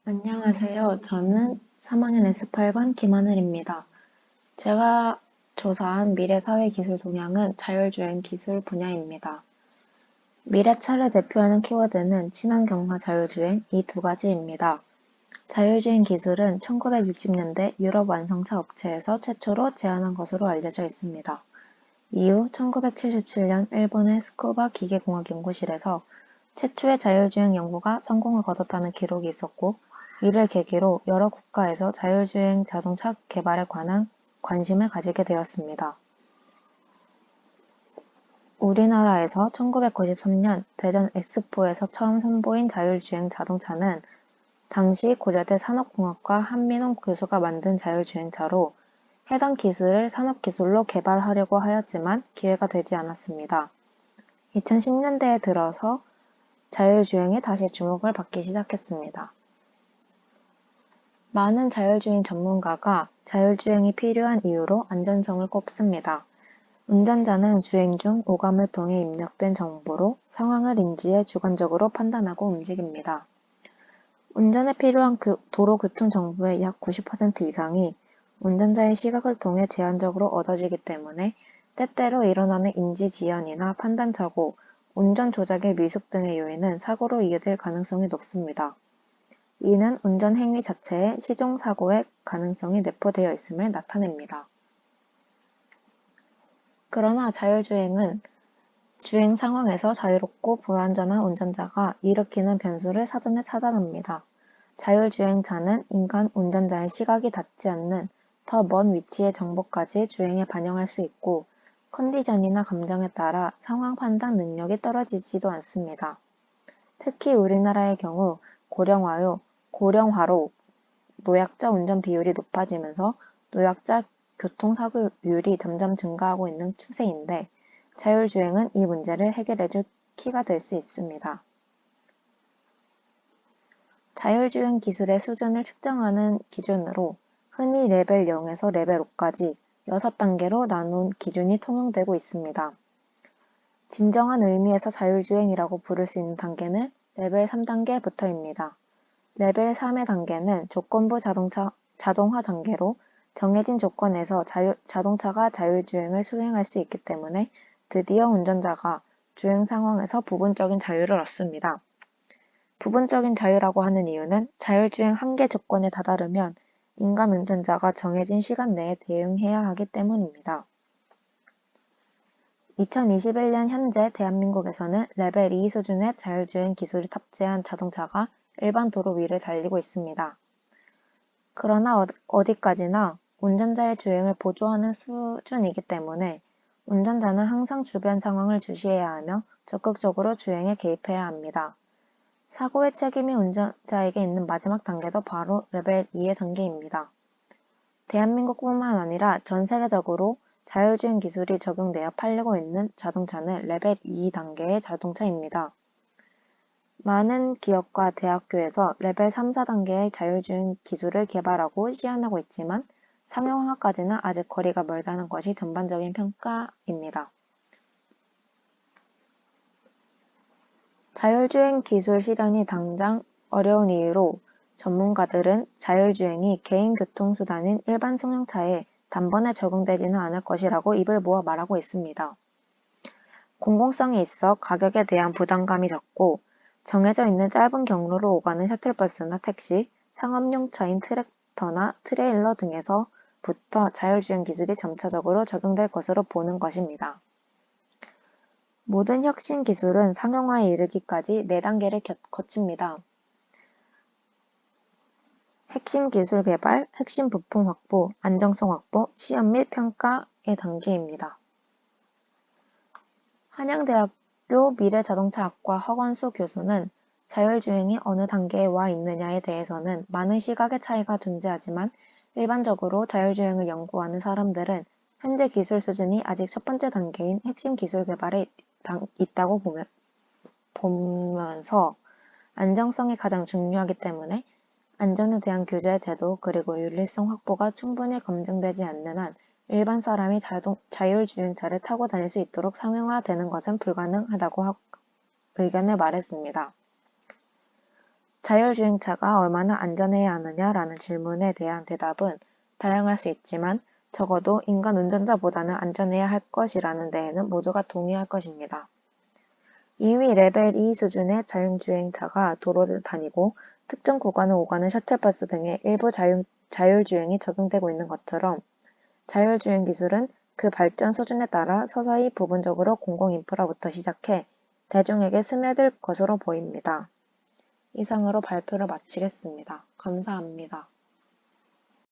안녕하세요. 저는 3학년 S8반 김하늘입니다. 제가 조사한 미래 사회기술 동향은 자율주행 기술 분야입니다. 미래차를 대표하는 키워드는 친환경과 자율주행 이 두 가지입니다. 자율주행 기술은 1960년대 유럽 완성차 업체에서 최초로 제안한 것으로 알려져 있습니다. 이후 1977년 일본의 스쿠바 기계공학연구실에서 최초의 자율주행 연구가 성공을 거뒀다는 기록이 있었고, 이를 계기로 여러 국가에서 자율주행 자동차 개발에 관한 관심을 가지게 되었습니다. 우리나라에서 1993년 대전 엑스포에서 처음 선보인 자율주행 자동차는 당시 고려대 산업공학과 한민홍 교수가 만든 자율주행차로 해당 기술을 산업기술로 개발하려고 하였지만 기회가 되지 않았습니다. 2010년대에 들어서 자율주행에 다시 주목을 받기 시작했습니다. 많은 자율주행 전문가가 자율주행이 필요한 이유로 안전성을 꼽습니다. 운전자는 주행 중 오감을 통해 입력된 정보로 상황을 인지해 주관적으로 판단하고 움직입니다. 운전에 필요한 도로 교통 정보의 약 90% 이상이 운전자의 시각을 통해 제한적으로 얻어지기 때문에 때때로 일어나는 인지지연이나 판단착오, 운전 조작의 미숙 등의 요인은 사고로 이어질 가능성이 높습니다. 이는 운전 행위 자체에 시종사고의 가능성이 내포되어 있음을 나타냅니다. 그러나 자율주행은 주행 상황에서 자유롭고 불완전한 운전자가 일으키는 변수를 사전에 차단합니다. 자율주행차는 인간 운전자의 시각이 닿지 않는 더 먼 위치의 정보까지 주행에 반영할 수 있고, 컨디션이나 감정에 따라 상황 판단 능력이 떨어지지도 않습니다. 특히 우리나라의 경우 고령화로 노약자 운전 비율이 높아지면서 노약자 교통사고율이 점점 증가하고 있는 추세인데, 자율주행은 이 문제를 해결해줄 키가 될 수 있습니다. 자율주행 기술의 수준을 측정하는 기준으로 흔히 레벨 0에서 레벨 5까지 6단계로 나눈 기준이 통용되고 있습니다. 진정한 의미에서 자율주행이라고 부를 수 있는 단계는 레벨 3단계부터입니다. 레벨 3의 단계는 조건부 자동화 단계로 정해진 조건에서 자동차가 자율주행을 수행할 수 있기 때문에 드디어 운전자가 주행 상황에서 부분적인 자유를 얻습니다. 부분적인 자유라고 하는 이유는 자율주행 한계 조건에 다다르면 인간 운전자가 정해진 시간 내에 대응해야 하기 때문입니다. 2021년 현재 대한민국에서는 레벨 2 수준의 자율주행 기술이 탑재한 자동차가 일반 도로 위를 달리고 있습니다. 그러나 어디까지나 운전자의 주행을 보조하는 수준이기 때문에 운전자는 항상 주변 상황을 주시해야 하며 적극적으로 주행에 개입해야 합니다. 사고의 책임이 운전자에게 있는 마지막 단계도 바로 레벨 2의 단계입니다. 대한민국뿐만 아니라 전 세계적으로 자율주행 기술이 적용되어 팔리고 있는 자동차는 레벨 2 단계의 자동차입니다. 많은 기업과 대학교에서 레벨 3, 4단계의 자율주행 기술을 개발하고 시연하고 있지만 상용화까지는 아직 거리가 멀다는 것이 전반적인 평가입니다. 자율주행 기술 실현이 당장 어려운 이유로 전문가들은 자율주행이 개인 교통수단인 일반 승용차에 단번에 적용되지는 않을 것이라고 입을 모아 말하고 있습니다. 공공성이 있어 가격에 대한 부담감이 적고 정해져 있는 짧은 경로로 오가는 셔틀버스나 택시, 상업용차인 트랙터나 트레일러 등에서부터 자율주행 기술이 점차적으로 적용될 것으로 보는 것입니다. 모든 혁신 기술은 상용화에 이르기까지 4단계를 거칩니다. 핵심 기술 개발, 핵심 부품 확보, 안정성 확보, 시험 및 평가의 단계입니다. 한양대학교 미래자동차학과 허건수 교수는 자율주행이 어느 단계에 와 있느냐에 대해서는 많은 시각의 차이가 존재하지만 일반적으로 자율주행을 연구하는 사람들은 현재 기술 수준이 아직 첫 번째 단계인 핵심 기술 개발에 있다고 보면서 안정성이 가장 중요하기 때문에 안전에 대한 규제 제도 그리고 윤리성 확보가 충분히 검증되지 않는 한 일반 사람이 자율주행차를 타고 다닐 수 있도록 상용화되는 것은 불가능하다고 의견을 말했습니다. 자율주행차가 얼마나 안전해야 하느냐라는 질문에 대한 대답은 다양할 수 있지만 적어도 인간 운전자보다는 안전해야 할 것이라는 데에는 모두가 동의할 것입니다. 이미 레벨 2 수준의 자율주행차가 도로를 다니고 특정 구간을 오가는 셔틀버스 등의 일부 자율주행이 적용되고 있는 것처럼 자율주행 기술은 그 발전 수준에 따라 서서히 부분적으로 공공인프라부터 시작해 대중에게 스며들 것으로 보입니다. 이상으로 발표를 마치겠습니다. 감사합니다.